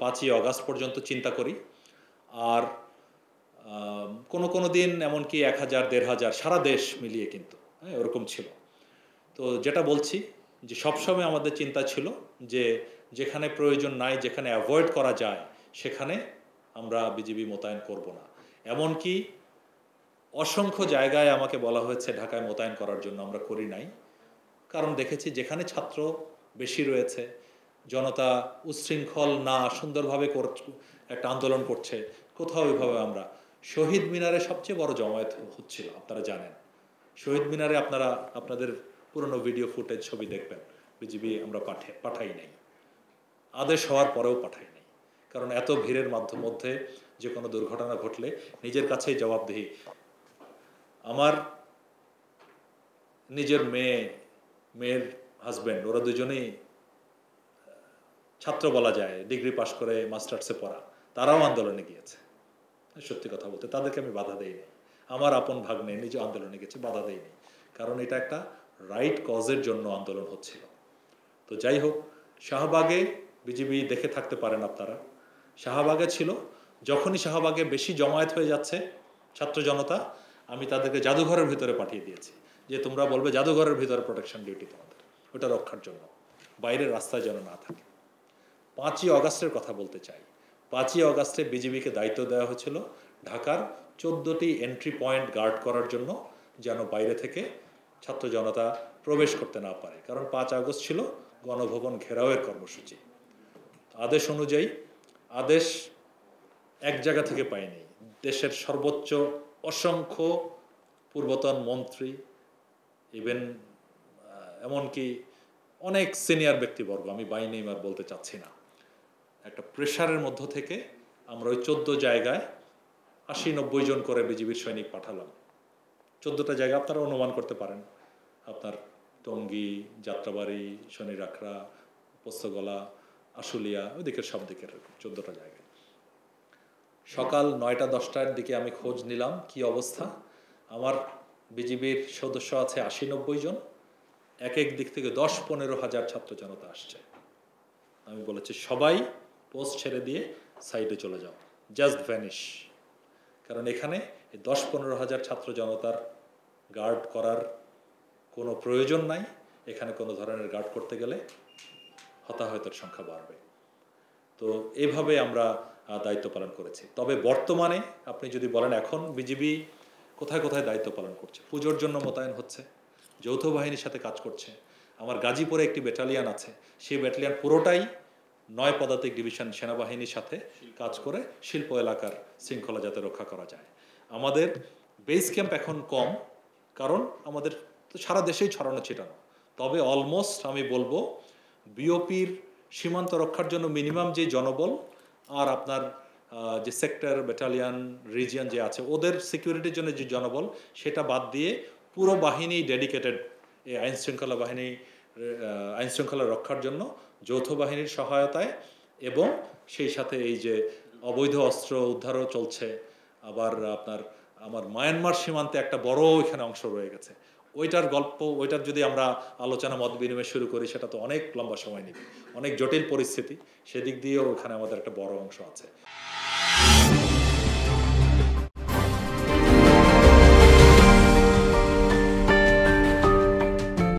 5ই August পর্যন্ত চিন্তা করি। আর কোনো দিন এমনকি 1000 1500 সারা দেশ মিলিয়ে কিন্তু ওরকম ছিল। তো যেটা বলছি যে সবসময় আমাদের চিন্তা ছিল যে যেখানে প্রয়োজন নাই, যেখানে অ্যাভয়েড করা যায় সেখানে আমরা বিজিবি মোতায়েন করব না। এমনকি অসংখ্য জায়গায় আমাকে বলা হয়েছে ঢাকায় মোতায়েন করার জন্য, আমরা করি নাই। কারণ দেখেছি যেখানে ছাত্র বেশি রয়েছে, জনতা উচ্ছৃঙ্খল না সুন্দরভাবে একটা আন্দোলন করছে, কোথাও ওইভাবে আমরা শহীদ মিনারে সবচেয়ে বড় জমায়েত হচ্ছিল, আপনারা জানেন। শহীদ মিনারে আপনারা আপনাদের পুরনো ভিডিও ফুটেজ ছবি দেখবেন, বিজিবি আমরা পাঠাই নাই, আদেশ হওয়ার পরেও পাঠাই নাই। কারণ এত ভিড়ের মধ্যে যে কোনো দুর্ঘটনা ঘটলে নিজের কাছেই জবাবদিহি। আমার নিজের মেয়ের হাজব্যান্ড, ওরা দুজনেই ছাত্র বলা যায়, ডিগ্রি পাশ করে মাস্টার্সে পড়া, তারাও আন্দোলনে গিয়েছে। সত্যি কথা বলতে তাদেরকে আমি বাধা দেইনি। আমার আপন ভাগ্নে নিজে আন্দোলনে গেছে, বাধা দেইনি, কারণ এটা একটা রাইট কজের জন্য আন্দোলন হচ্ছিল। তো যাই হোক, শাহবাগে বিজিবি দেখে থাকতে পারেন আপনারা, শাহবাগে ছিল। যখনই শাহবাগে বেশি জমায়েত হয়ে যাচ্ছে ছাত্র জনতা, আমি তাদেরকে জাদুঘরের ভিতরে পাঠিয়ে দিয়েছি যে তোমরা বলবে জাদুঘরের ভিতরে প্রোটেকশন ডিউটি তোমাদের, ওটা রক্ষার জন্য, বাইরের রাস্তায় যেন না থাকে। 5ই অগাস্টের কথা বলতে চাই। 5ই অগাস্টে বিজিবিকে দায়িত্ব দেওয়া হয়েছিল ঢাকার 14টি এন্ট্রি পয়েন্ট গার্ড করার জন্য, যেন বাইরে থেকে ছাত্র জনতা প্রবেশ করতে না পারে। কারণ 5 আগস্ট ছিল গণভবন ঘেরাওয়ের কর্মসূচি। আদেশ অনুযায়ী, আদেশ এক জায়গা থেকে পাইনি, দেশের সর্বোচ্চ অসংখ্য পূর্বতন মন্ত্রী, ইভেন এমনকি অনেক সিনিয়র ব্যক্তিবর্গ, আমি বাই নেম আর বলতে চাচ্ছি না, একটা প্রেশারের মধ্য থেকে আমরা ওই 14 জায়গায় 80-90 জন করে বিজিবির সৈনিক পাঠালাম। 14টা জায়গা আপনারা অনুমান করতে পারেন, আপনার টঙ্গী, যাত্রাবাড়ি, শনিরাখড়া, পোস্তগোলা, আশুলিয়া, ওই দিকের সব দিকের 14টা জায়গায়। সকাল 9টা 10টার দিকে আমি খোঁজ নিলাম কি অবস্থা। আমার বিজিবির সদস্য আছে 80-90 জন, এক দিক থেকে 10-15 হাজার ছাত্র জনতা আসছে। আমি বলেছি সবাই পোস্ট ছেড়ে দিয়ে সাইডে চলে যাও, জাস্ট ভ্যানিশ। কারণ এখানে 10-15 হাজার ছাত্র জনতার গার্ড করার কোনো প্রয়োজন নাই। এখানে কোনো ধরনের গার্ড করতে গেলে হতাহতের সংখ্যা বাড়বে। তো এইভাবে আমরা দায়িত্ব পালন করেছি। তবে বর্তমানে আপনি যদি বলেন এখন বিজিবি কোথায় কোথায় দায়িত্ব পালন করছে, পুজোর জন্য মোতায়েন হচ্ছে, যৌথ বাহিনীর সাথে কাজ করছে। আমার গাজীপুরে একটি ব্যাটালিয়ান আছে, সেই ব্যাটালিয়ান পুরোটাই 9 পদাতিক ডিভিশন সেনাবাহিনীর সাথে কাজ করে শিল্প এলাকার শৃঙ্খলা যাতে রক্ষা করা যায়। আমাদের বেস ক্যাম্প এখন কম, কারণ আমাদের তো সারা দেশেই ছড়ানো ছিটানো। তবে অলমোস্ট আমি বলবো বিওপির সীমান্ত রক্ষার জন্য মিনিমাম যে জনবল আর আপনার যে সেক্টর, ব্যাটালিয়ান, রিজিয়ন যে আছে, ওদের সিকিউরিটির জন্য যে জনবল, সেটা বাদ দিয়ে পুরো বাহিনী ডেডিকেটেড এই আইনশৃঙ্খলা রক্ষার জন্য যৌথ বাহিনীর সহায়তায়, এবং সেই সাথে এই যে অবৈধ অস্ত্র উদ্ধারও চলছে। আবার আমার মায়ানমার সীমান্তে একটা বড় এখানে অংশ রয়ে গেছে, ওইটার যদি আমরা আলোচনা মত বিনিময় শুরু করি সেটা তো অনেক লম্বা সময় নেবে, অনেক জটিল পরিস্থিতি, সেদিক দিয়েও ওখানে আমাদের একটা বড় অংশ আছে।